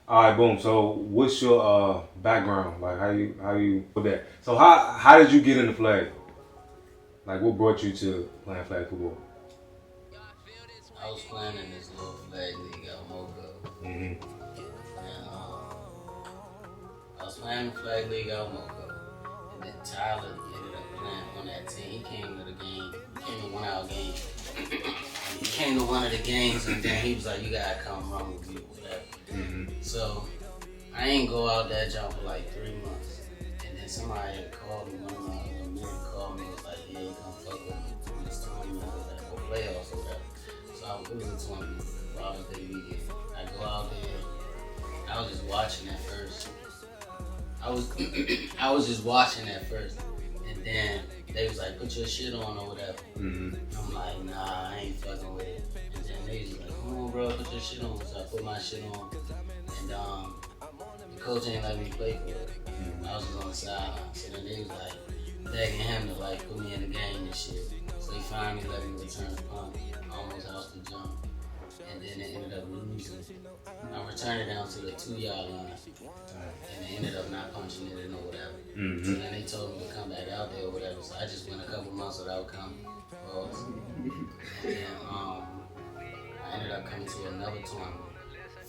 All right, boom. So, what's your background? Like, how you with that? So, how did you get into flag? Like, what brought you to playing flag football? I was playing in this little flag league out Mocha, Mm-hmm. and I was playing the flag league out Mocha, and then Tyler ended up playing on that team. He came to the game. He came to one of our games. He came to one of the games, and then he was like, "You gotta come run with me, whatever." Mm-hmm. So I ain't go out that jump for like 3 months, and then somebody had called me. One of my other men called me, was like, "Yeah, you come fuck with me in this tournament or whatever, or playoffs or whatever." So it was a tournament, Father's Day weekend. I go out there. I was just watching at first. I was I was just watching at first, and then they was like, "Put your shit on or whatever." Mm-hmm. I'm like, "Nah, I ain't fucking with it." And then they was like, "Come on, bro, put your shit on." So I put my shit on, and the coach ain't let me play for it. I was just on the sideline. So then they was like begging him to like put me in the game and shit. So he finally let me return the punt. I almost housed the jump. And then it ended up losing. I returned it down to the 2 yard line. And they ended up not punching it in or whatever. So Mm-hmm. then they told me to come back out there or whatever. So I just went a couple months without coming. And then I ended up coming to another tournament.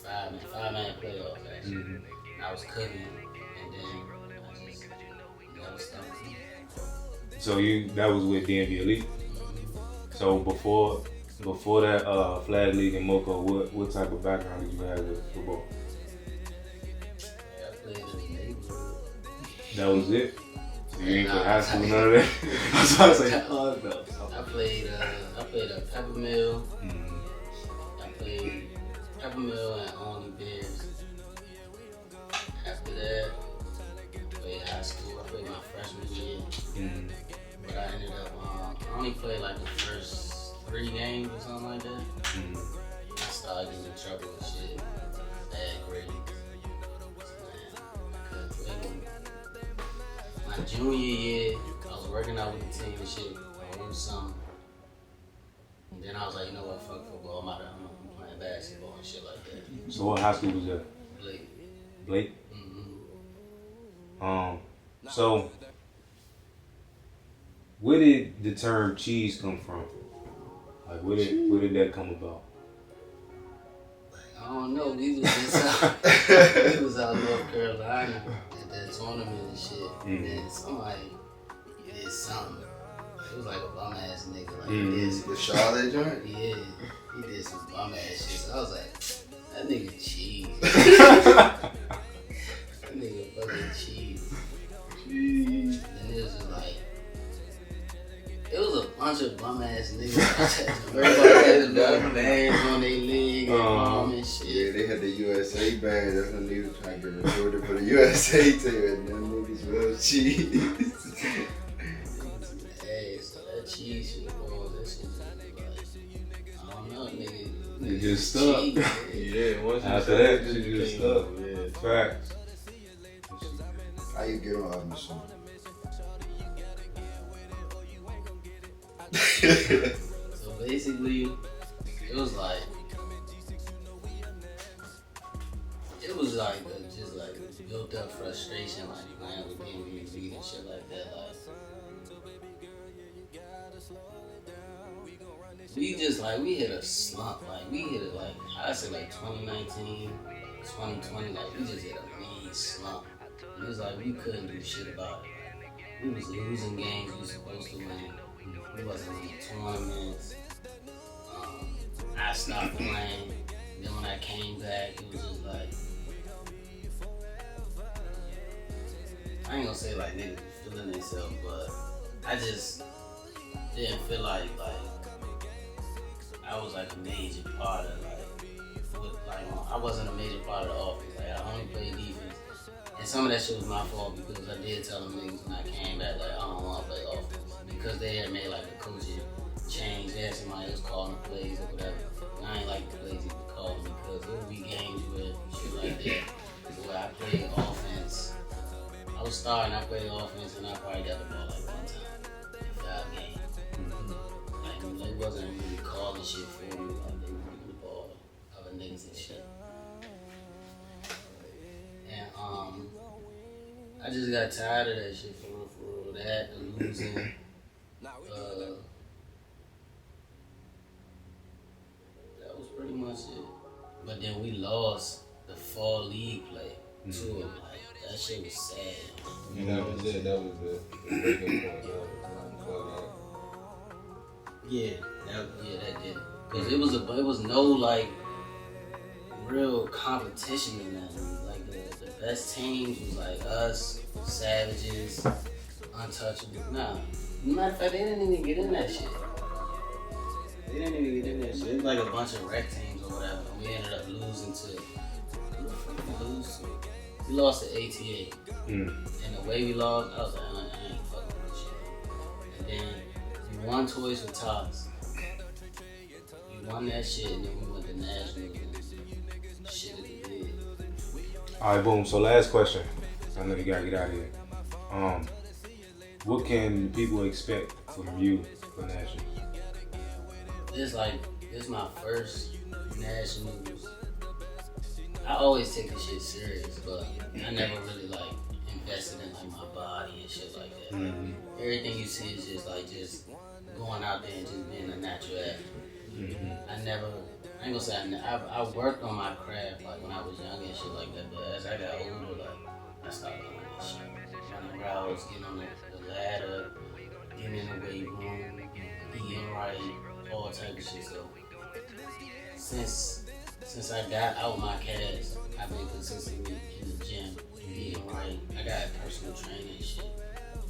Five-man playoff actually. Mm-hmm. I was cooking, and then I just never stopped. So you that was with DMV Elite. Mm-hmm. So before that flag league in Mocha, what type of background did you have with football? I played in the neighborhood. That was it. So you didn't play high Nah, school, none of that. I was about to say, oh no. I played at Peppermill. Mm-hmm. I played Peppermill and Only Bears. After that, I played high school. I played my freshman year, Mm-hmm. but I ended up I only played like the first 3 games or something like that. Mm-hmm. I started getting in trouble and shit. Bad grades. Man, I couldn't play no more. My junior year, I was working out with the team and shit. I was something. And then I was like, you know what, fuck football. I'm playing basketball and shit like that. So what high school was that? Blake. Blake. Mm-hmm. Um. So where did the term cheese come from? Like where did that come about? I don't know. We was just we was out in North Carolina at that tournament and shit. And then somebody did something. It was like a bum ass nigga. Like he did some The Charlotte joint? Yeah, he did some bum ass shit. So I was like, that nigga cheese. That nigga fucking cheese. And it was just like, it was a bunch of bum ass niggas. Everybody had the little bands on their leg and arm and shit. Yeah, they had the USA band. That's when they was trying to get recorded for the USA team. And them niggas real cheese. Hey, so that cheese shit, boy, that shit just like, I don't know, nigga. It just stuck. Cheese, Yeah, once you After said that, it, shit it just became- stuck. Yeah. Facts. How you get on other machine? So basically, it was like just like built up frustration, like playing with DMV and shit like that. Like we hit a slump. Like we hit it like I say like 2019, 2020. Like we just hit a mean slump. It was like we couldn't do shit about it. We was losing games we was supposed to win. We wasn't winning tournaments. I stopped playing. Then when I came back, it was just like I ain't gonna say like niggas was feeling themselves, but I just didn't feel like I was like a major part of I wasn't a major part of the offense. Like I only played defense, and some of that shit was my fault because I did tell them niggas when I came back like I don't want to play offense because they had made like a coaching change. They had somebody else calling the plays or whatever. And I ain't like the plays he was calling because there would be games where shit like that where I played offense. I was starting, I played offense, and I probably got the ball like one time in 5 games. Like they wasn't really calling shit for me. Like they were giving the ball to other niggas and shit. I just got tired of that shit for real. That and losing. That was pretty much it. But then we lost the fall league play to him. Like that shit was sad. Yeah, that was it. That was the breaking point. That was Yeah, that did. Cause it was no like real competition in that league. Like the best teams was like us, Savages, Untouchable. Nah, matter of fact, they didn't even get in that shit. They didn't even get in that shit. It was like a bunch of rec teams or whatever. And we ended up losing to. We lost to ATA. And the way we lost, I was like, I ain't fucking with this shit. And then we won Toys for Tots. We won that shit, and then we went to Nationals and shit at the bid. All right, boom. So last question. I know you gotta get out of here. What can people expect from you for Nationals? This my first Nationals. I always take this shit serious, but I never really like invested in like my body and shit like that. Everything you see is just going out there and just being a natural athlete. I ain't gonna say I worked on my craft like when I was young and shit like that, but as I got older, like I started doing this shit. Running routes, getting on the ladder, getting in the weight room, eating right, all type of shit. So since I got out my cast, I've been consistently in the gym, eating right. I got personal training and shit.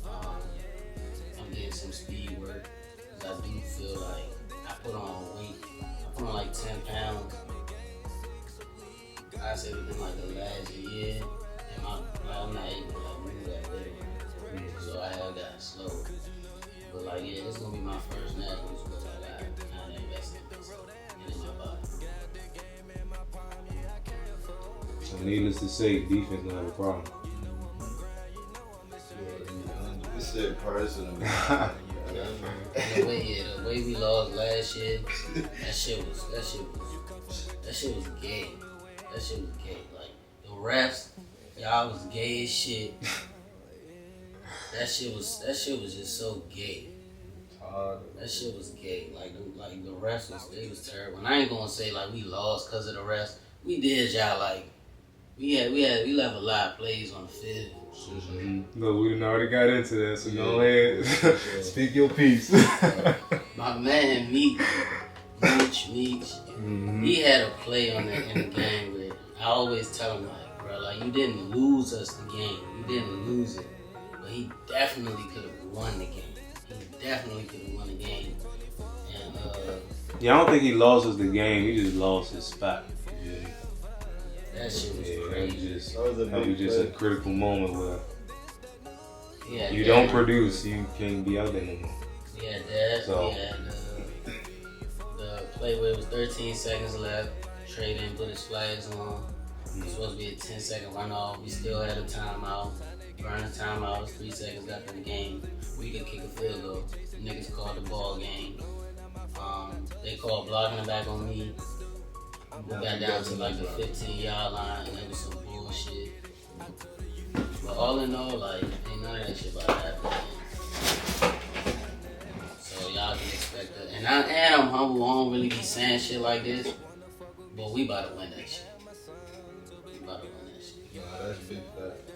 I'm getting some speed work because I do feel like I put on weight. I put on like 10 pounds. I say within like the last year, and I'm not able to like move that weight. So I have got slow. But like yeah, this is gonna be my first nationals because I got kind of invested in my body. So needless to say, defense gonna have a problem. 100% personal. The way we lost last year, that shit was gay. That shit was gay. Like the refs, y'all was gay as shit. That shit was just so gay. That shit was gay. Like the refs was terrible. And I ain't gonna say like we lost because of the refs. We did y'all like we left a lot of plays on the field. Look, we done already got into that, so go ahead. Speak your piece. My man Meech, he had a play in the game where I always tell him like, bro, like you didn't lose us the game. You didn't lose it. But he definitely could have won the game. And yeah, I don't think he lost us the game. He just lost his spot. that shit was Yeah, crazy. that was just a critical moment where you don't produce, you can't be out there no more. We had that. So. We had the play where it was 13 seconds left. Trey didn't put his flags on. It was supposed to be a 10-second runoff. We still had a timeout. Burning timeout. It was 3 seconds left in the game. We could kick a field goal. The niggas called the ball game. They called blocking the back on me. We got down to like the 15-yard line, and it was some bullshit. But all in all, like, ain't none of that shit about to happen. So y'all can expect that. And I'm humble. I don't really be saying shit like this, but we about to win that shit. Nah, that's big fact.